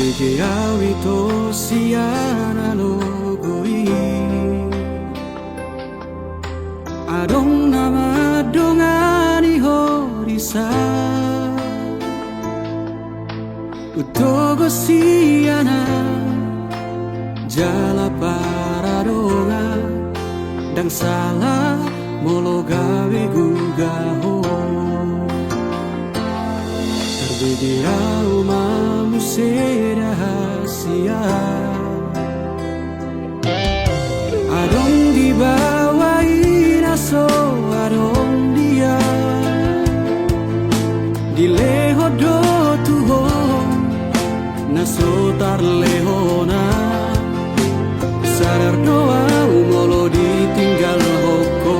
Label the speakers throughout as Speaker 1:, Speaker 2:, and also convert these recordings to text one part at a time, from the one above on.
Speaker 1: Begeawi to siana logoi Adong nama dongani horisa Utogo siana Jala paradonga Dang salah molo gawe gugaho Terbedirau manusia rahasia Adong dibawain aso adong dia Dileho do tuhon nasotar lehona Sadar doa molo ditinggal hoko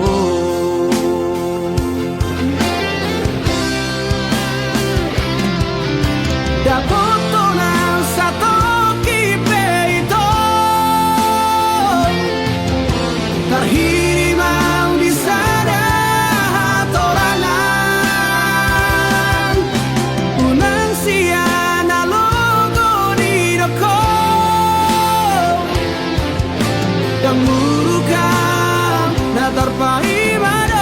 Speaker 1: Dapoto nang satu kipe itu Terhiri mau di sana hatorangan Unang siana logo di doko Dan murukan na terpaimado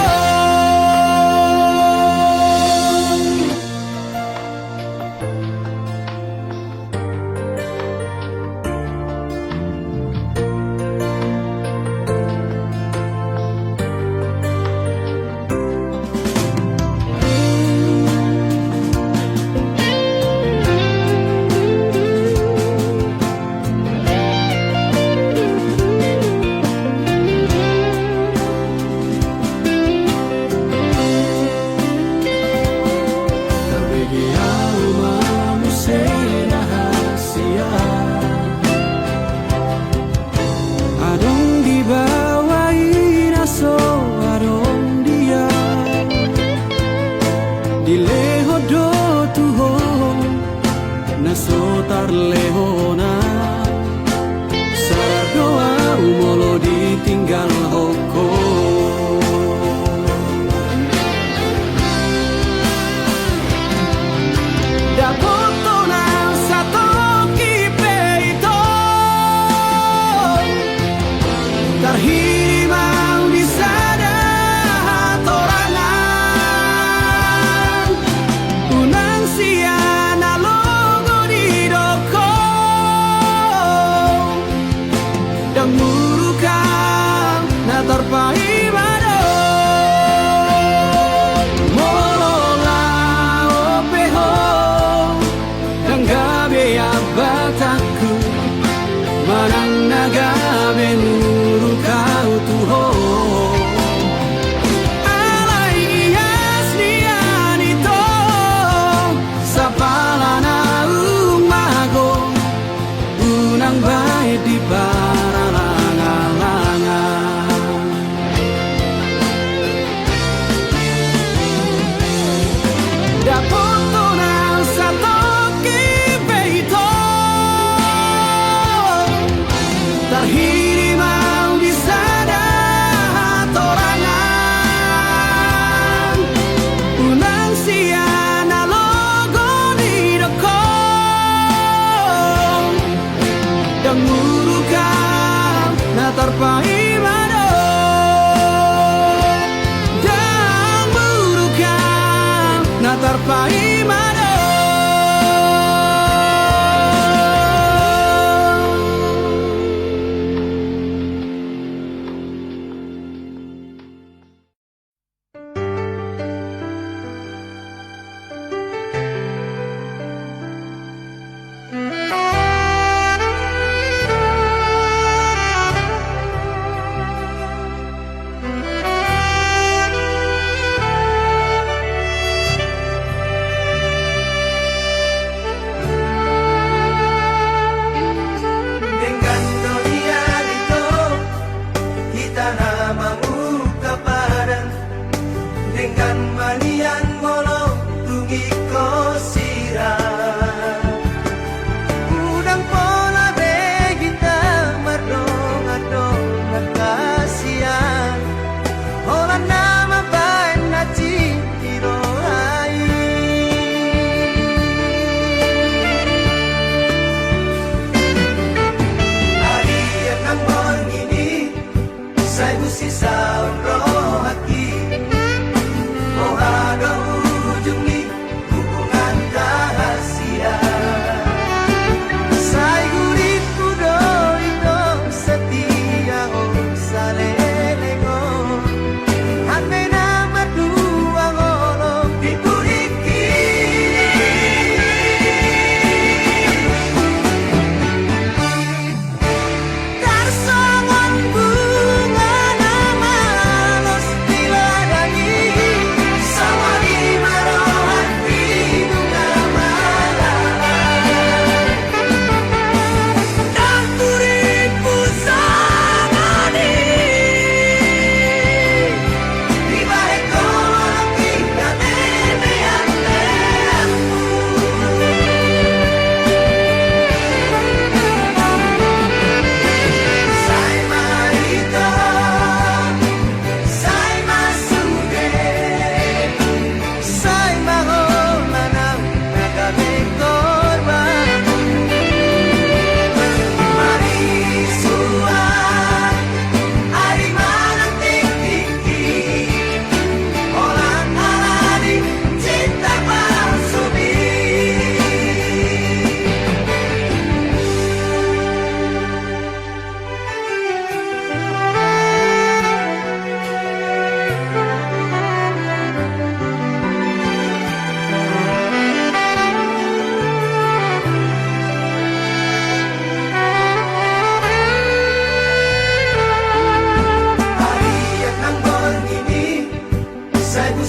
Speaker 1: Nasotar lehona Sadar doa molo ditinggal hoko Dapoto nang satu kipe itu Terhiri mau di sana hatorangan Unang siana logo di doko Dan murukan na terpaimado Molola opeho Dan gabe abataku Manang nagabe murukau tuho Alai ias nian ito Sapalana umago Unang baik di paralangan-langan Dapoto nang satu kipe itu Terhiri mau di sana hatorangan Unang siana logo di doko Dan murukan na terpaimado Dan murukan na terpaimado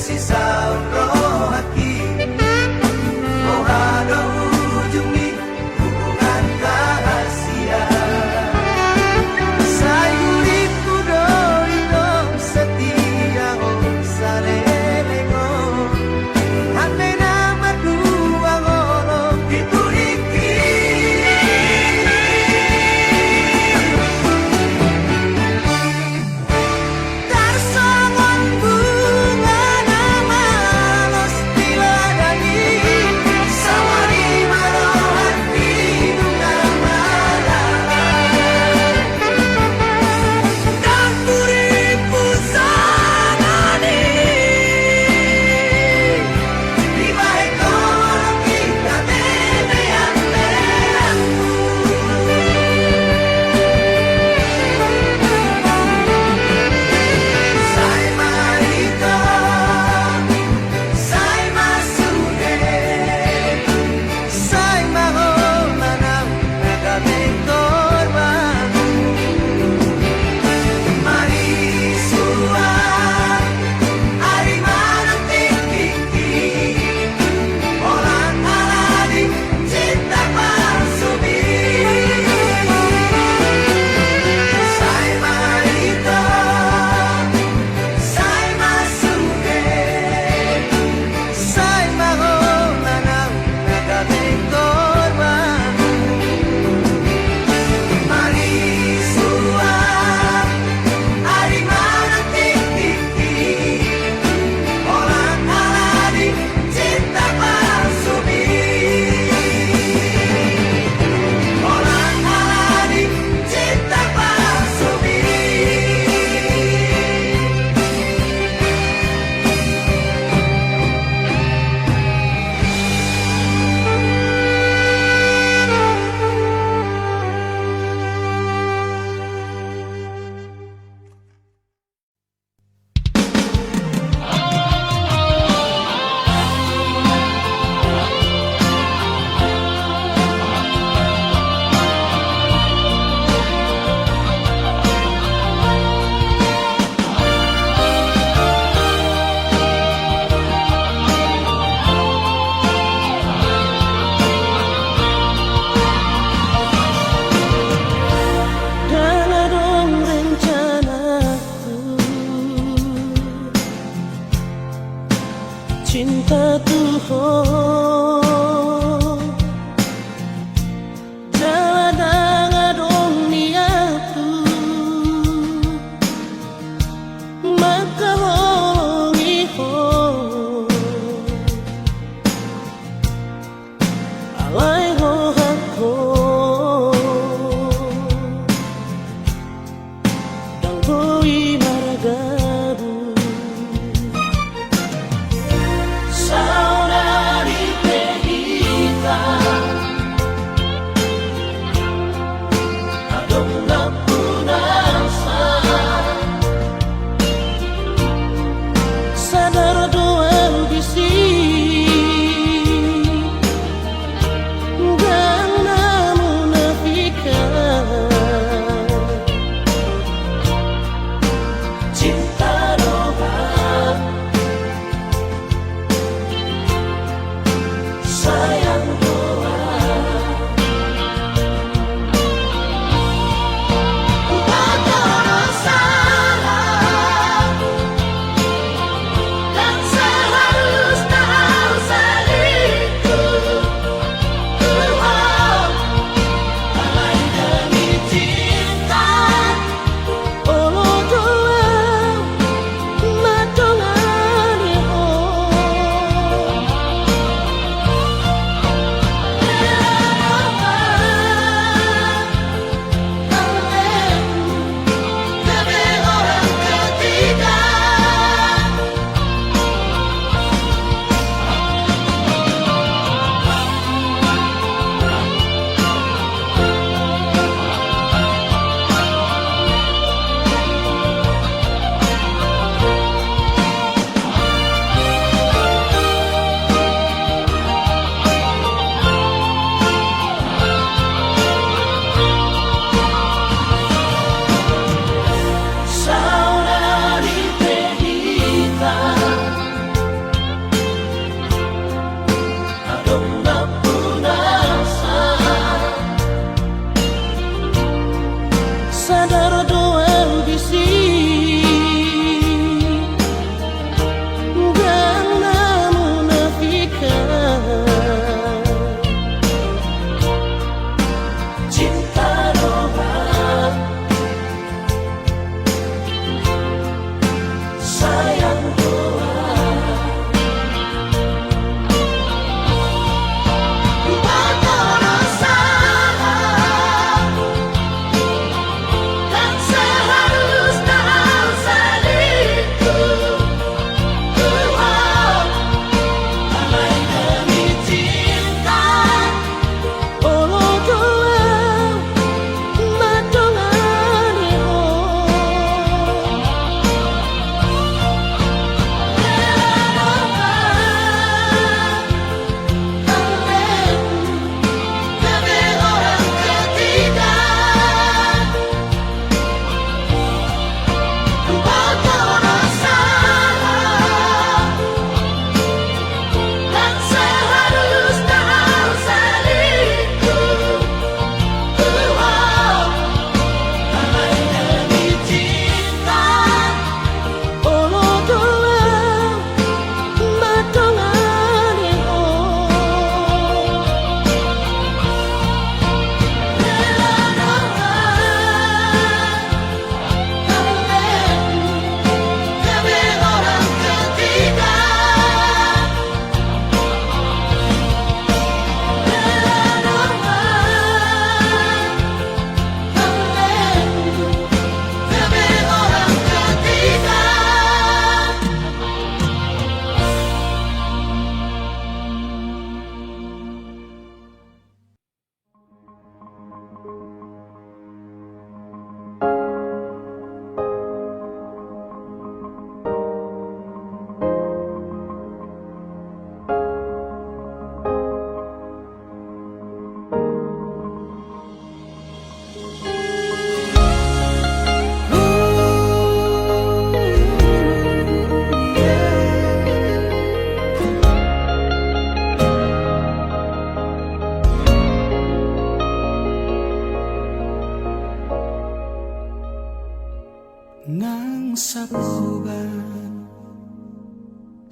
Speaker 2: si sauro haki. Oh ada ujung nih hubungan rahasia. Sayuriku doi dong setia oh salelengo. Hande nama dua ngolo itu iki. Tarsongon bunga nama los diladani. Sawari marohan hidungan malam. Dan puriku sanani. Di balik kolong kita bebean-beanku. Sai marito, sai masuge, sai mahomanam nagabentor baru. Mari suar, ari manang tinggi, orang aladi cinta palsu bi. Sai marito, sai masuge, sai mahomanam nagabentor baru. Mari suar, ari manang tinggi, orang aladi cinta palsu bi. Orang aladi cinta palsu bi. Dengar dong rencanaku, cinta Tuhan. Jalan dengar dong niatku, maka hongi ho. Alai ho hakko. Dan koi maragabu. Saudari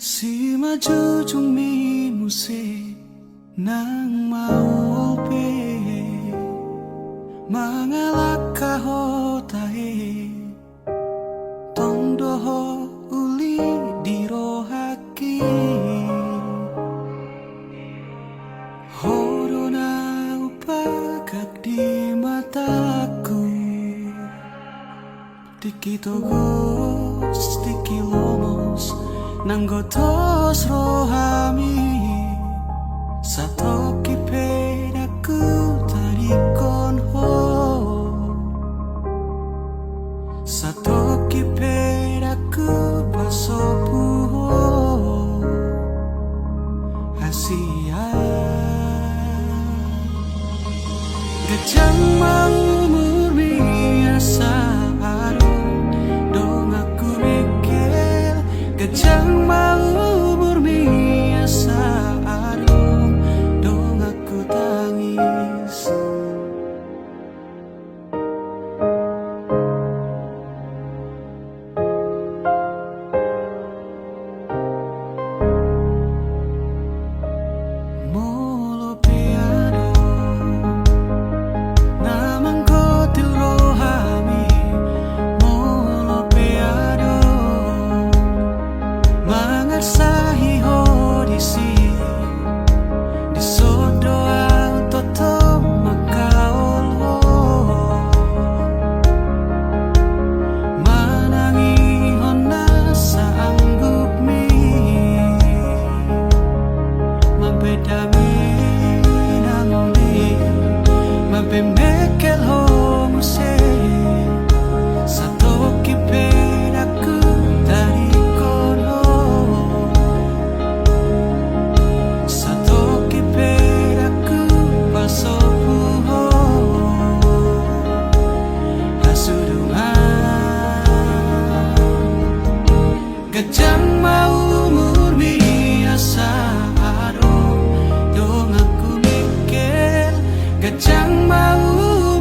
Speaker 1: Si majujung mi muse nang mau pe mangalak kaho tahe tong doho uli dirohaki horona upagak di mataku tiki togos tiki lomos nanggotos rohami satoki pedaku tarikon ho satoki pedaku pasopu ho hasia gejang mau murmi asa arum dong aku mikir gejang mau murmi asa arum dong aku tangis molo peado namang kotil rohami molo peado mangarsahi hodisi di sodoa toto makaol ho manangi hona saanggup mi mapedami nangli mapemekel ho muse satoki pedaku dari kono satoki pedaku pasopu ho hasudungan gejang mau murmi asa arum dong aku mikir gejang mau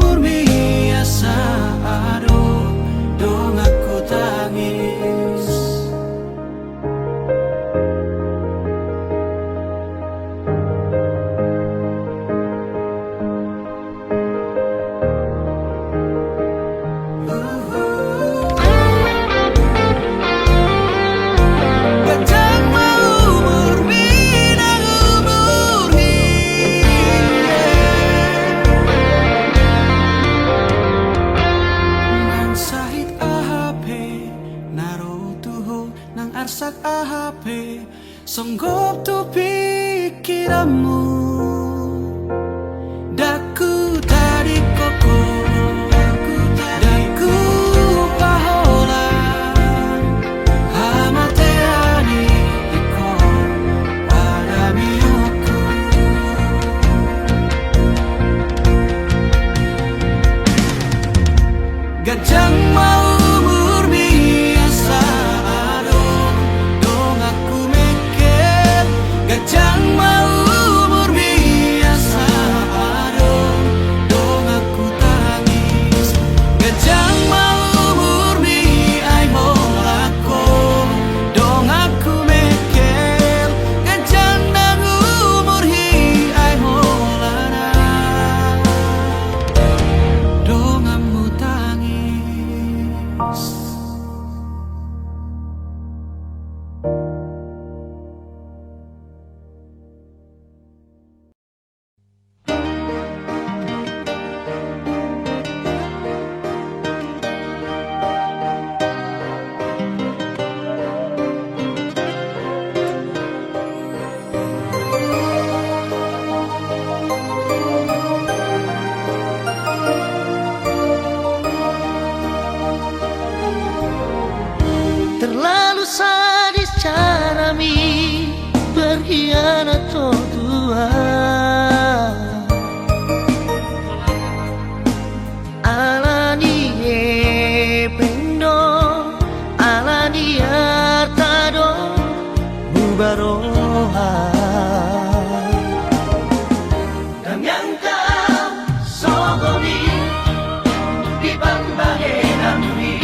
Speaker 1: murmi asa arum dong aku tangis gejang mau murmi nang murni nang sahit ahape naro tuho nang arsak ahape songgop tu pikiranmu daku tarik koko daku pahola hamateani iko pada mioku gajang mau murmi asa arum dong aku mikir gajang mau murmi asa arum dong aku tangis gajang mau murmi ai molako dong aku mikir gajang nang umur hi ai molana dong amu tangis
Speaker 2: Terlalu sadis caramu berkhianat oh Tuhan alani pendo alani hartado mubaroha dan yang kau sogoni di pambahenan mi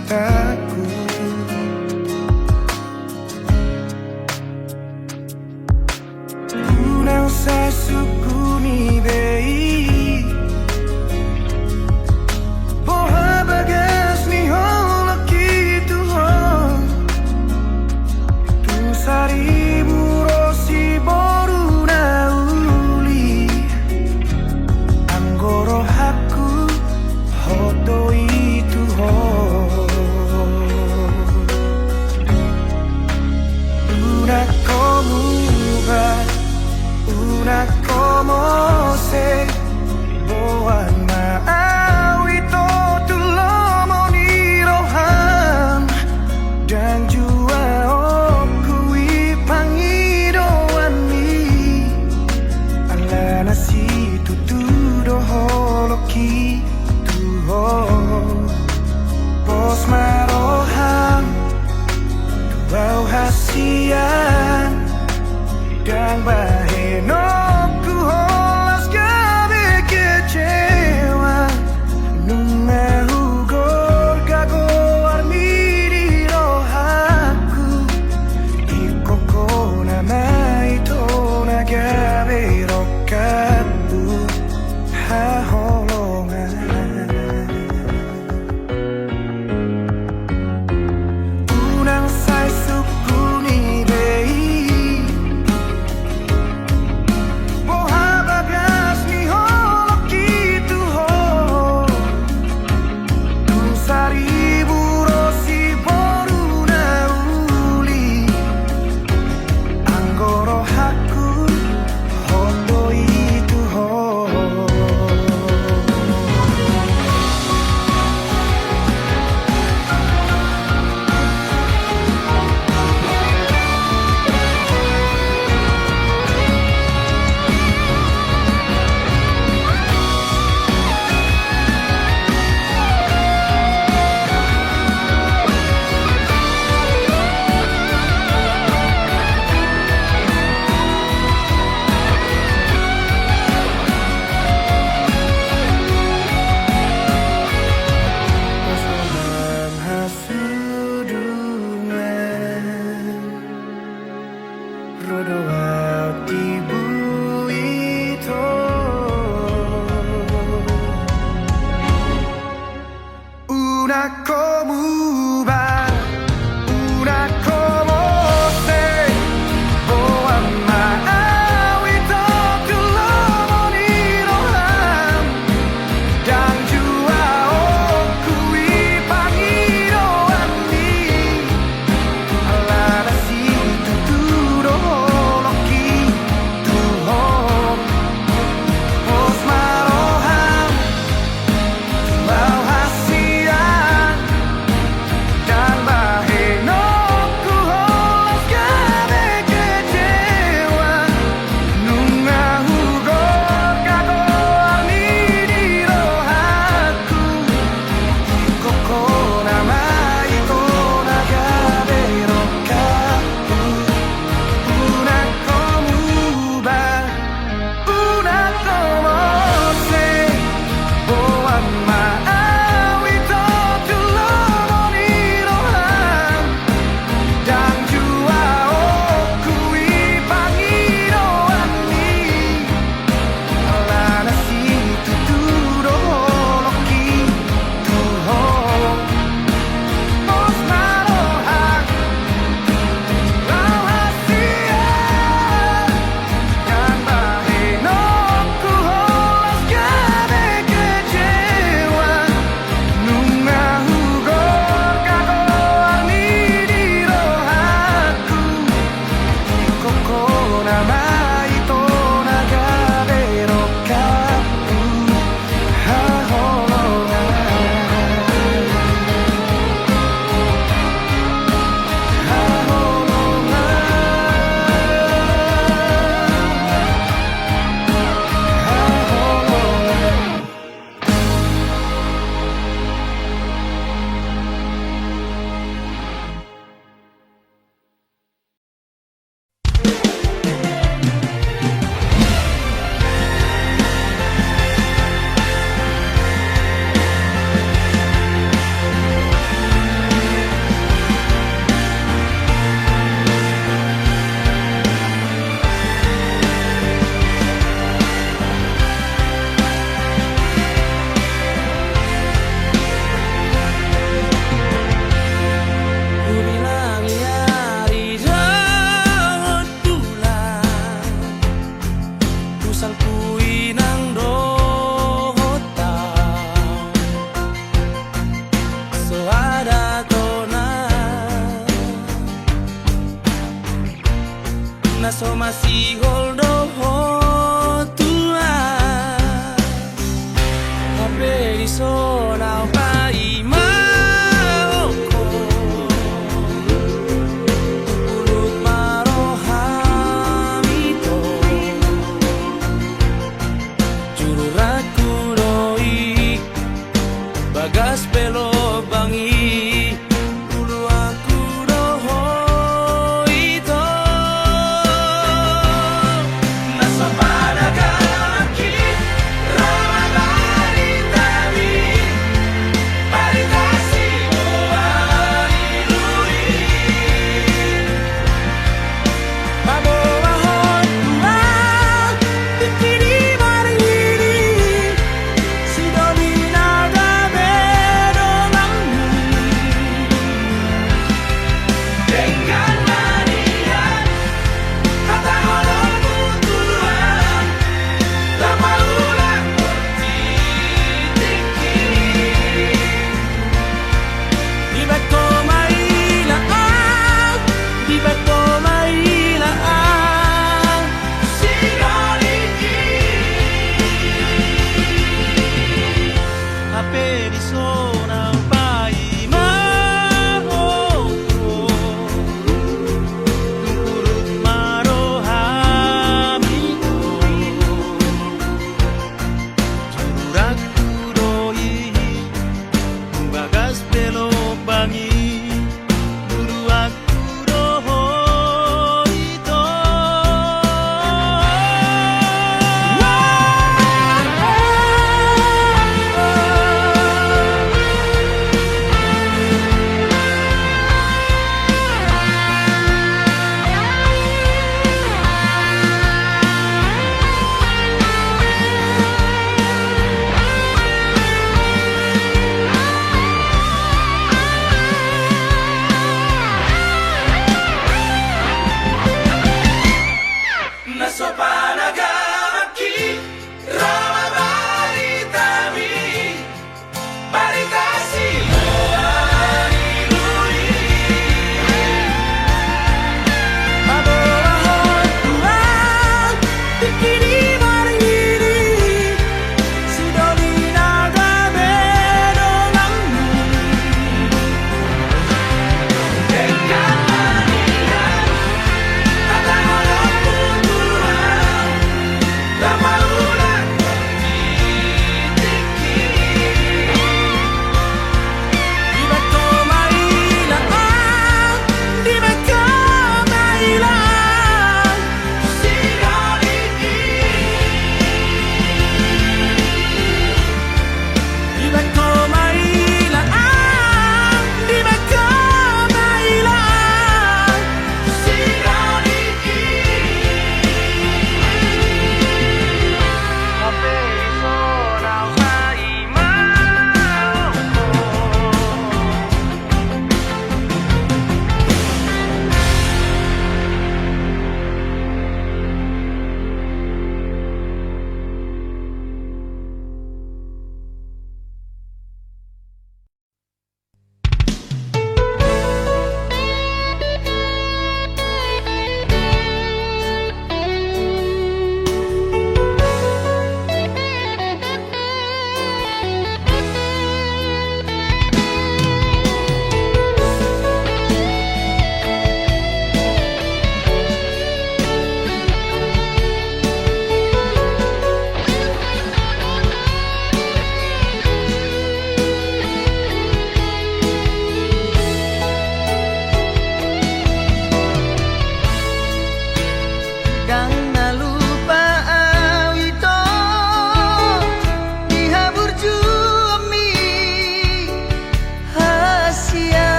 Speaker 3: mataku. Tu não sai sukuni bei Porra bagas ni hola kitu ho Tu sari burosi boru na uli Anggoro haku hoto itu ho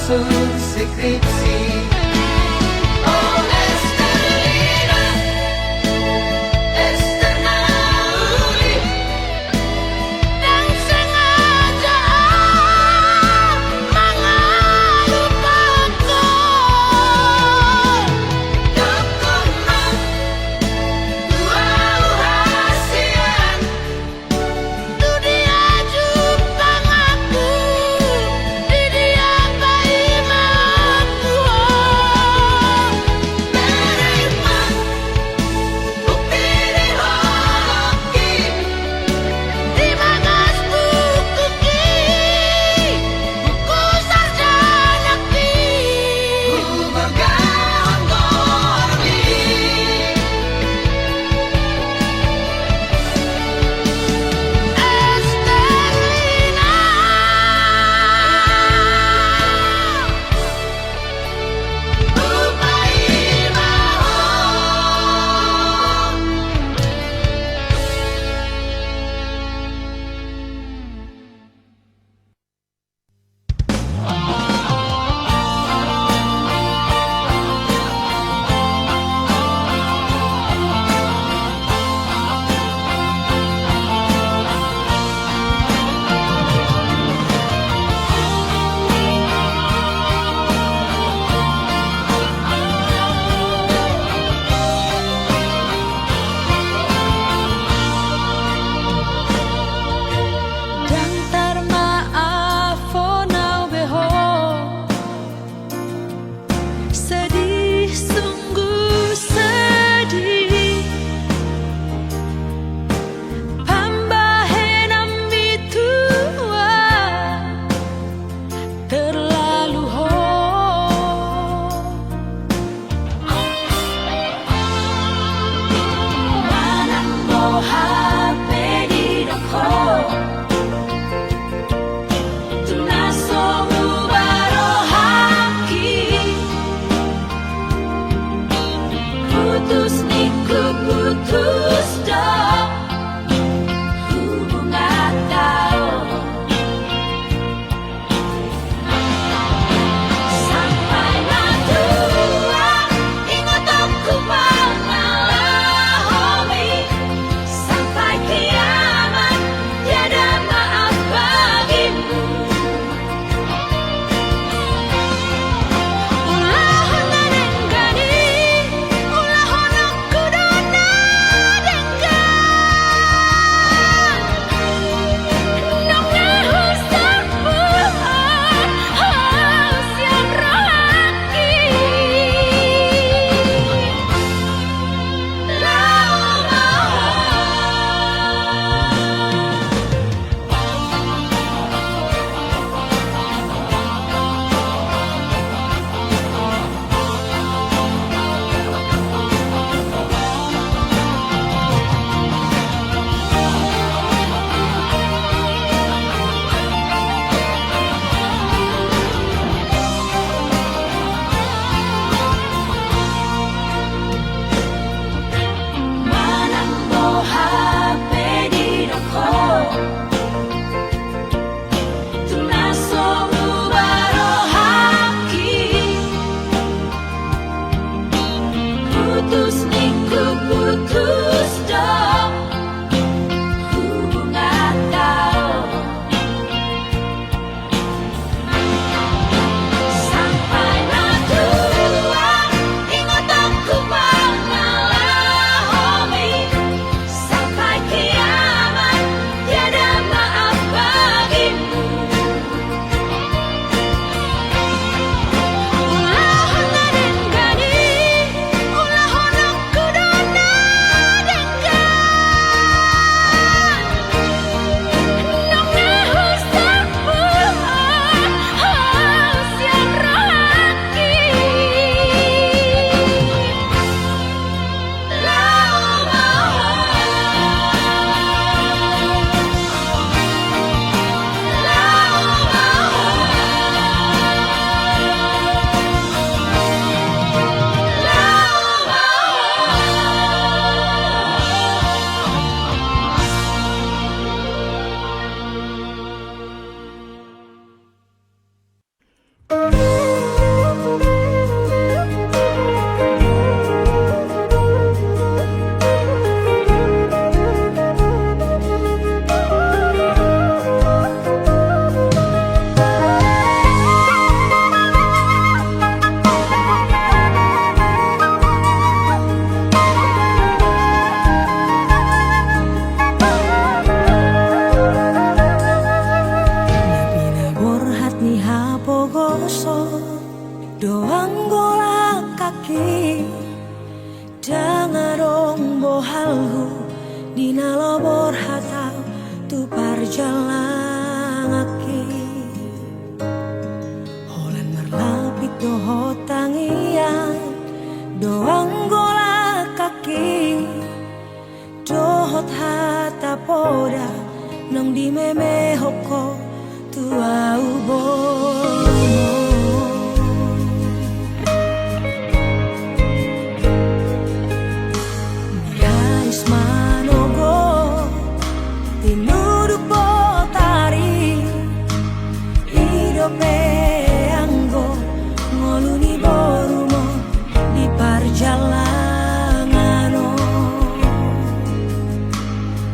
Speaker 2: maksud skripsi. Oh Estelina, Estenauli,
Speaker 4: Dan sengaja mengalupakan
Speaker 2: Dokongan Wow hasian
Speaker 4: Tu dia jumpa aku Di dia bayi mentua
Speaker 5: jalan aki Holan merlapit doho tangian Doang gola kaki Dohot hata poda Nong di meme hoko tua ubono Miais manogo Tinuduk potari Idope anggo Ngoluni borumo Di parjalangano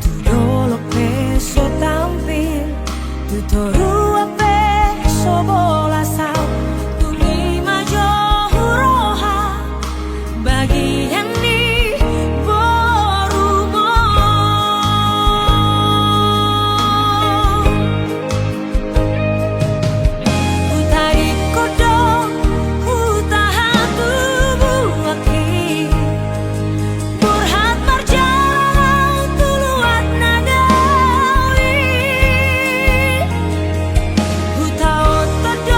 Speaker 5: Tudolo peso tampil Tutoru ape sobola sao Tungi majo huroha Bagian di borumo Utai kodok Utaha tubuh aki Burhat marjalan Tuluan nadawi Utaot tado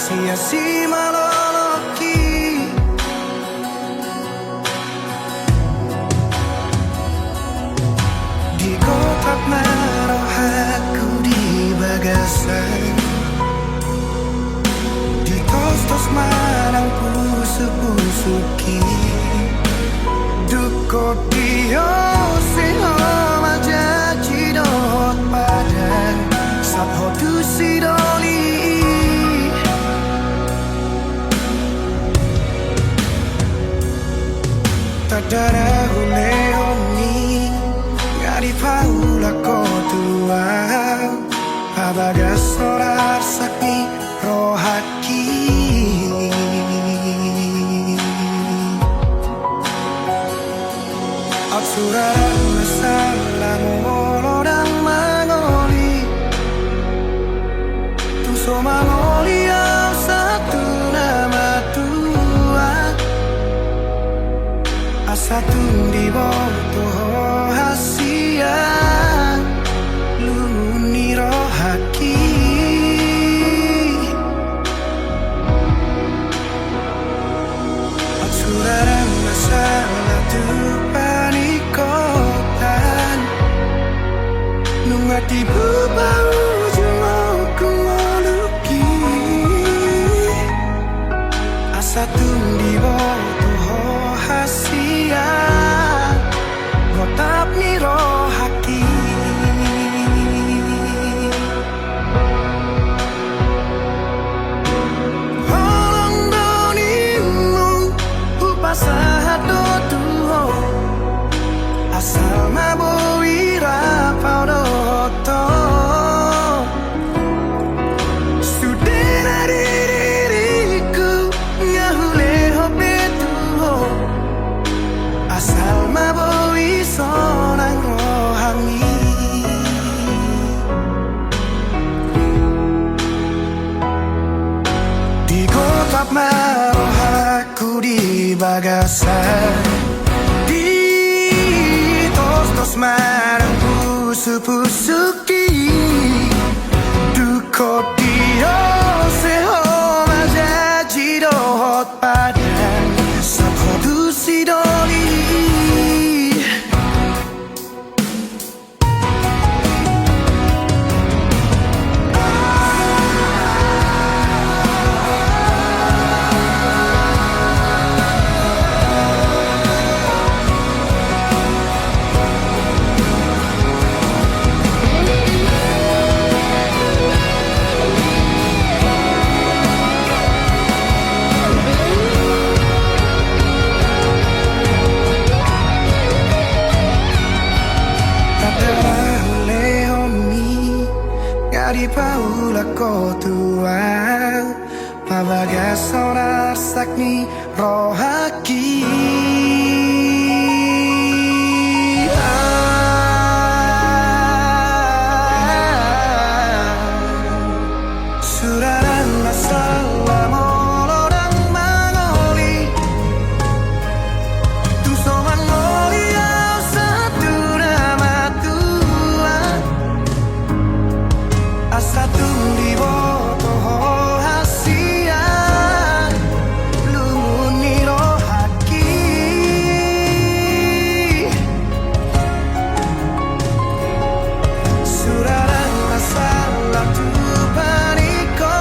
Speaker 3: sia-sia maloloki di kotak naruh aku di bagasan di tos-tos marang pusuk-pusuki duko dio seho majaji dot padang sapho tu sidoli tadara hule honi ngari paula kotua abaga sorar sakni rohaki Absurang masalah molodang mangoli Tuso mangoli ang satu nama tua Asatu di boto hasia Luni rohaki Absurang masalah tupan ikotan Nungati bubau jumau kumoluki Asatun di boto hasia Gotap ni rohaki Holong donimu upasahat do tuho Asal mabowira paudoto Sudena diriku ngahule hope tuho Asal mabowi sonang rohani Di kotak maroh aku di bagasan Tos marang pusu-pusuki Duko dio seho majaji dohot padang Sapho tu sidoli Di paula kotua Pabaga sonar sakni rohaki Suraran masalah molodang mangoli Tuso mangoli au satu nama tua Asatu di boto hasia Lumuni rohaki Suraran masalah tu paniko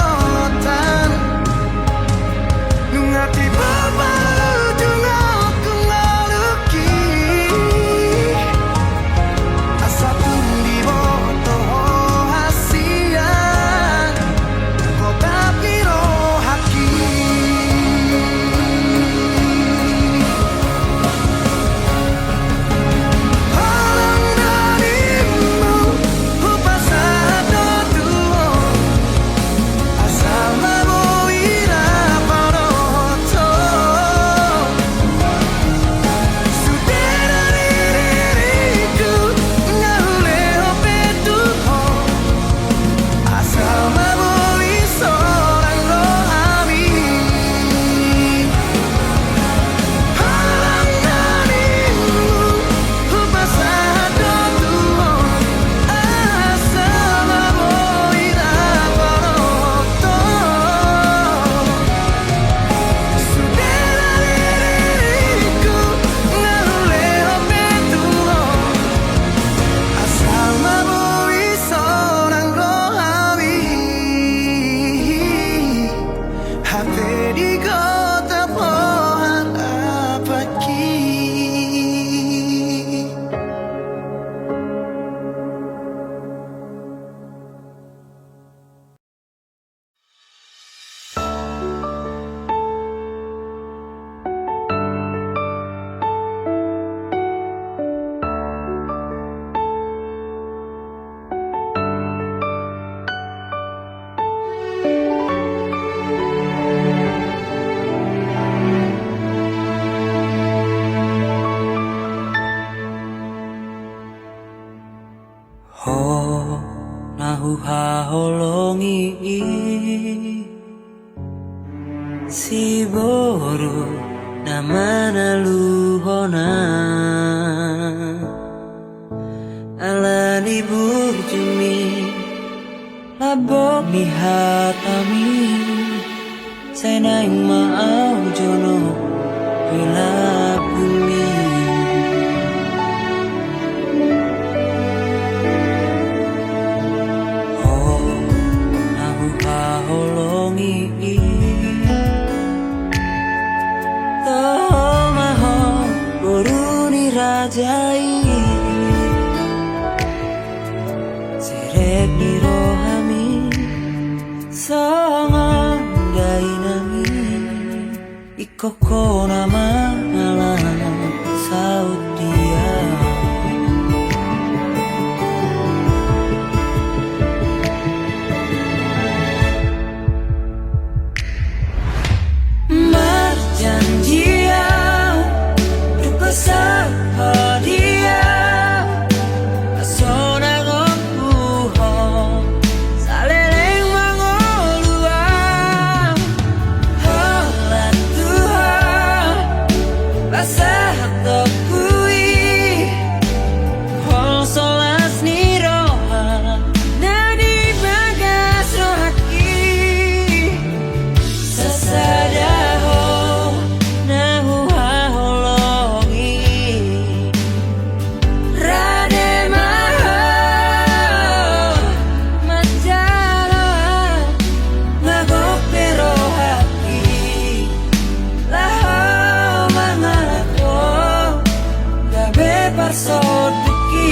Speaker 6: si boru nama naluhona alani burjumi labok ni hatami senang mau jono bila bumi oh aku kaholongi toh maho boruni rajai serep ni rohami songon gainami ikoko nama alam saut dia berjanjian duka sepadia asona ngompuho saleleng mangoluan holan Tuhan basah tokui hol solas ni roha nadi bagas rohaki sesadaho nahu haholongi rade maho majalo ngagope rohaki laho mangalako gabe parsoduki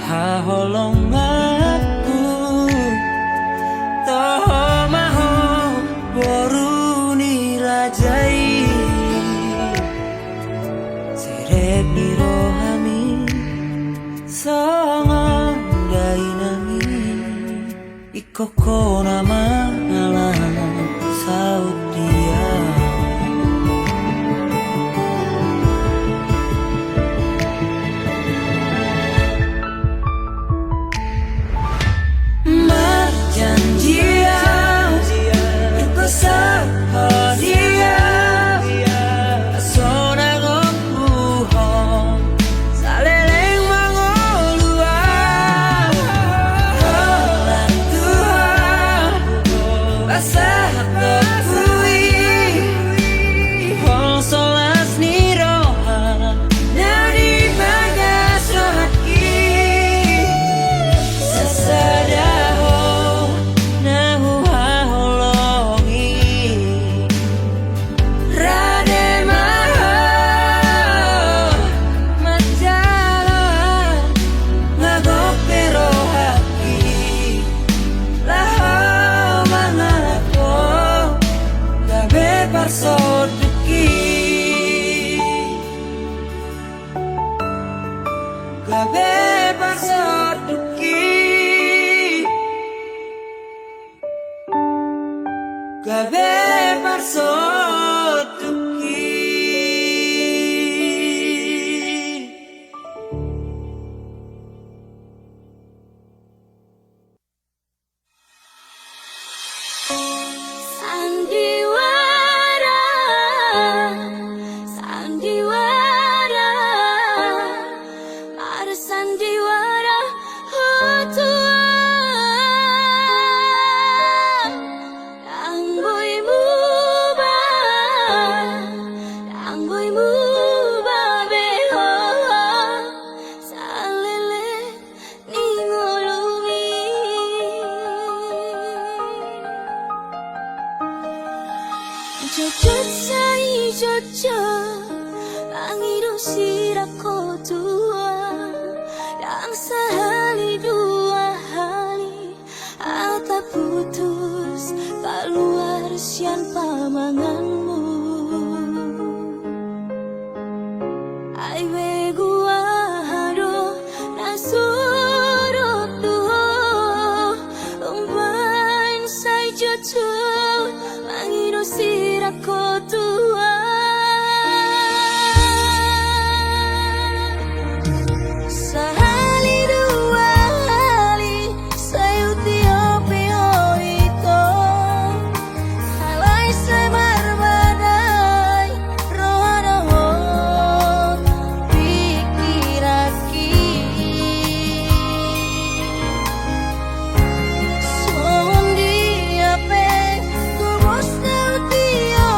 Speaker 6: haholong aku toh maho boruni rajai serep ni rohami songon gainami ikoko nama alam saut dia berjanjian duka sepadia asona ngompuho saleleng mangoluan holan Tuhan basah tokui hol solas ni roha nadi bagas rohaki sesadaho nahu haholongi rade maho majalo ngagope rohaki laho mangalako gabe parsoduki gabe parsoduki gabe parsoduki
Speaker 5: Sandiwara, sandiwara, ada sandiwara tua yang boy muba beho salele ningolumi. Jojot sai jojot Langiru sirako tua Yang sehali dua hari Atau putus keluar bersian pamanganmu. Ai we gua hado nasurut duho umpan sai jojo mangiro sirako tua. Sehali dua kali saya utio itu halai semar badai roho pikiraki son dia pe tu bos utio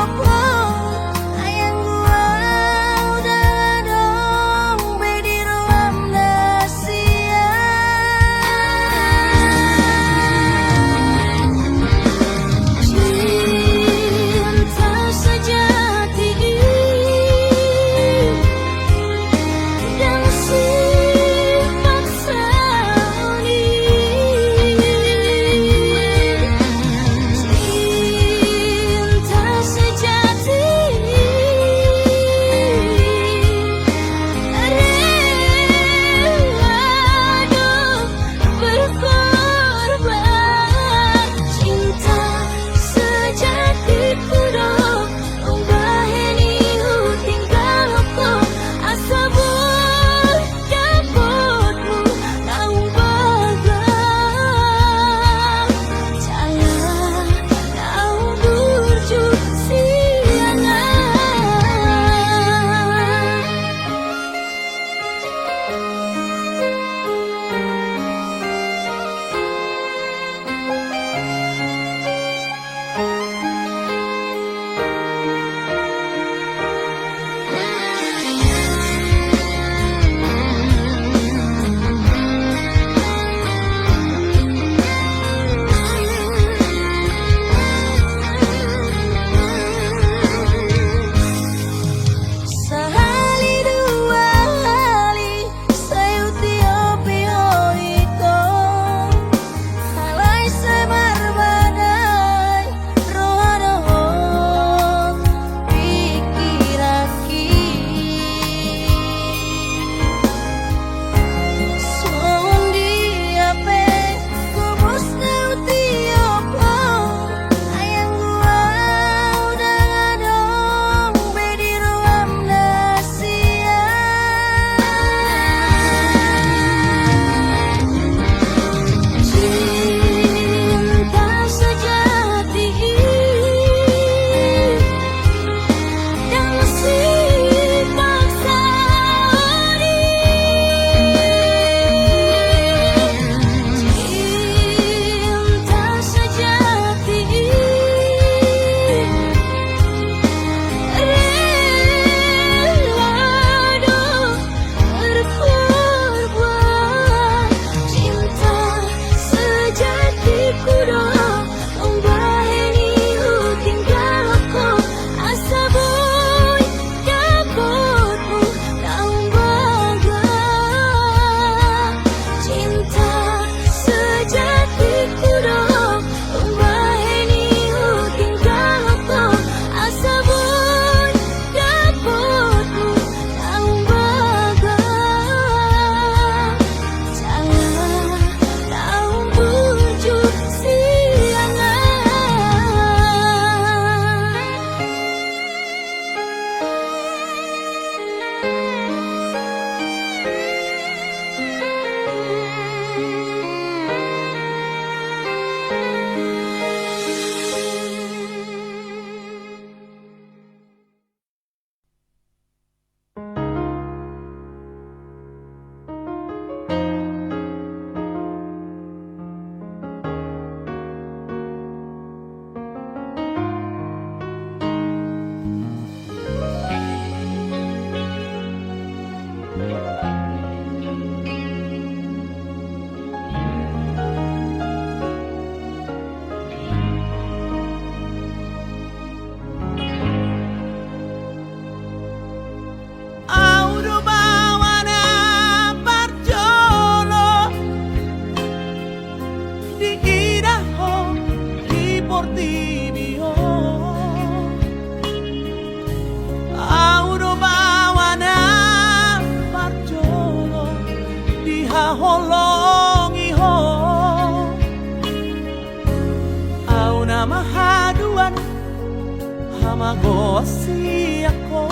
Speaker 1: Tamagotchi ako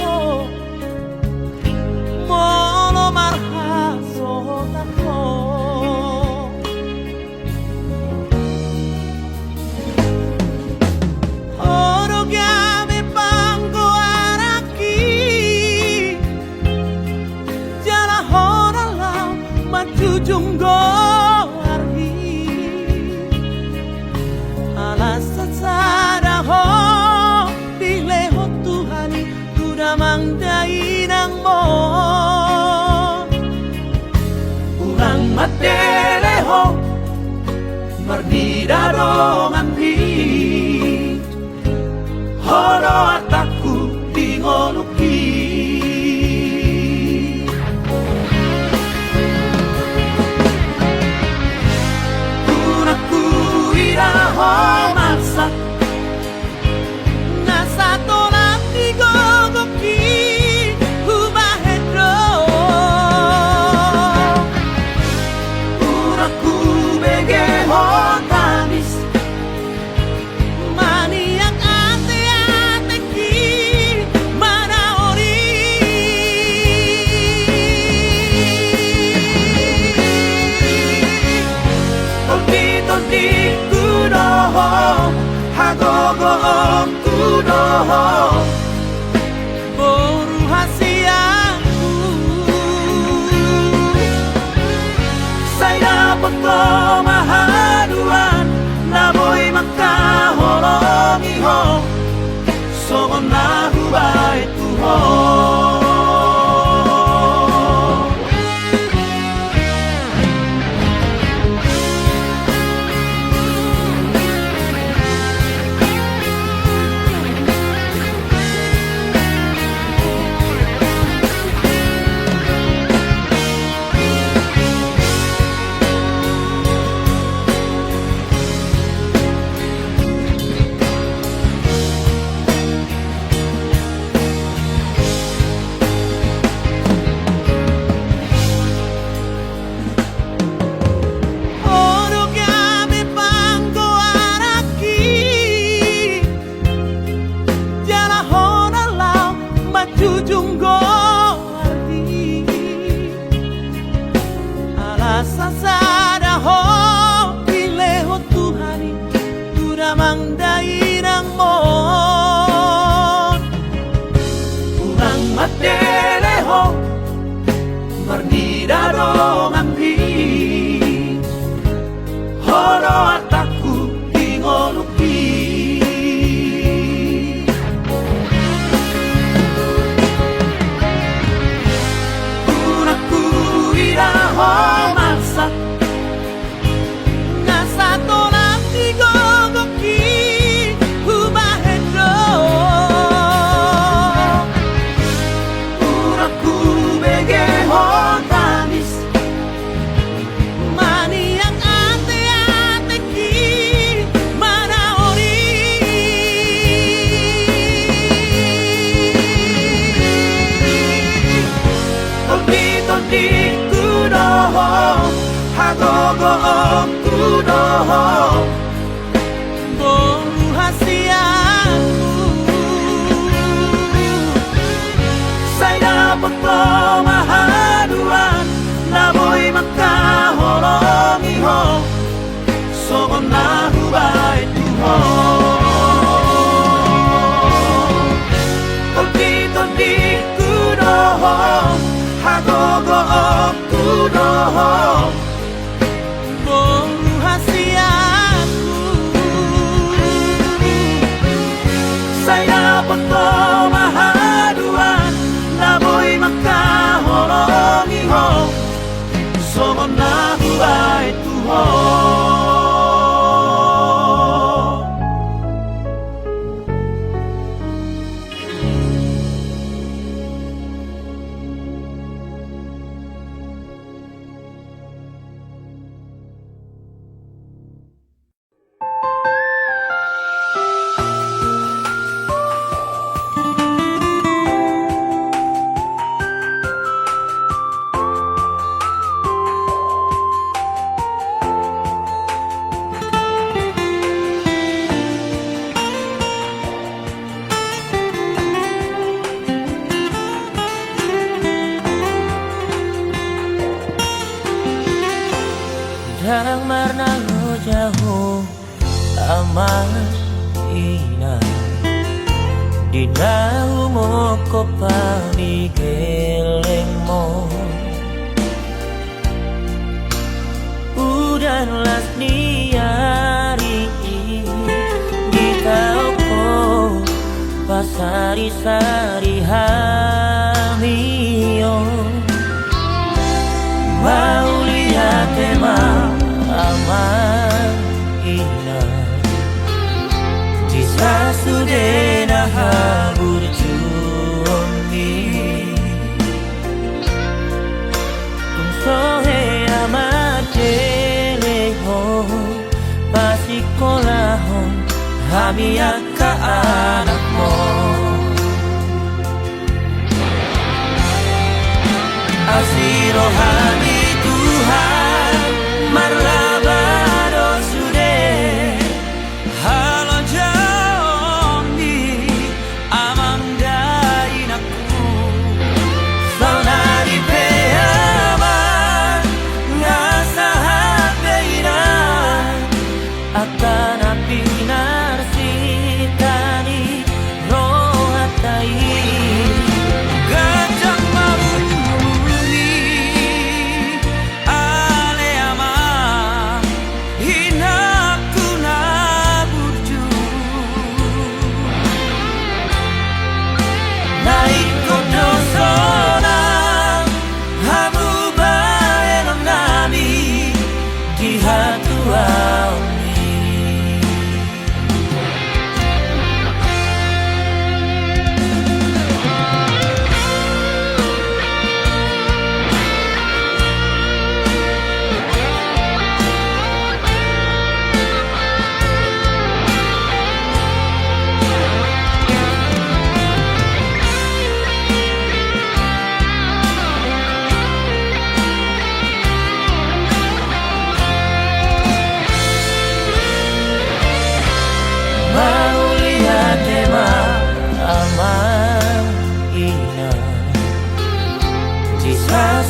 Speaker 1: Molo marhasot ako Orogyame panggo araki Jala horalau majujunggo arhi Alasat sadaho Dileho Tuhani Tudamang dainang mo Urang mateleho Mardida romanti Horo ataku tingonuki Unaku iraho masa Nasa tolak digogoki Humahedro Unaku begeho tamis Maniak ate-ateki Manaori Tolti-tolti kudoho Hagogo kudoho Boru hasiaku Saya dapat mahaduan Namoy makaholongi ho Songon na hubay tuho Orogyame panggo araki Jala horalau majujunggo arti Alasa sadaho Dileho Tuhani Tudamang dainang mo Urang mateleho Mardida romanti Horo ataku tingonuki Unaku iraho masa Nasa tolak digogoki Humahedro Unaku begeho tamis Maniak ate-ateki Manaori Tolti-tolti kudoho Hagogo kudoho Boru hasiaku Saya dapat mahaduan Namoy makaholongi ho Songon na hubay tuho Tolti-tolti kudoho Hagogo kudoho Boru hasiaku Saya dapat mahaduan Namoy makaholongi ho Songon na hubay tuho
Speaker 7: ina Dina umoko panigeleng mo Udan las niari Gitauko pasari-sari hamio Mauliate ma aman ina Jisa sudena habur juongi Tung sohe amate leho Pasikolahon hamiaka anakmo Asirohani Tuhan marlabado sude halo jauhi amanggain aku saunari peaman ngasahat beinan akan apinar sitani rohatai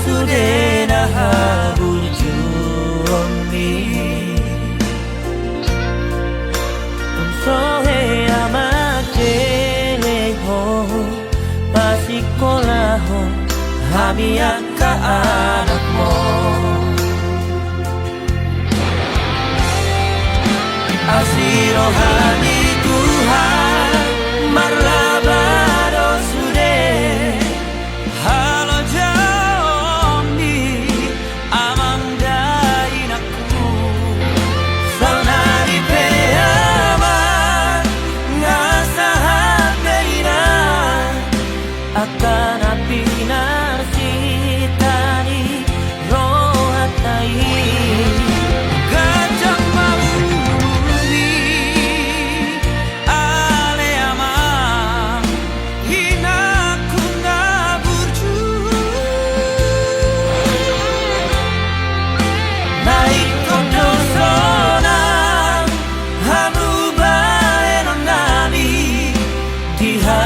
Speaker 7: Sudena habur juongi Tung sohe amate leho Pasikolahon hamiaka anakmo Asirohani Tuhan marlabado sude halo akan apinar sitani rohatai gajah mamuni aleama hinaku ngaburju naik kodosona hanuba enonami diha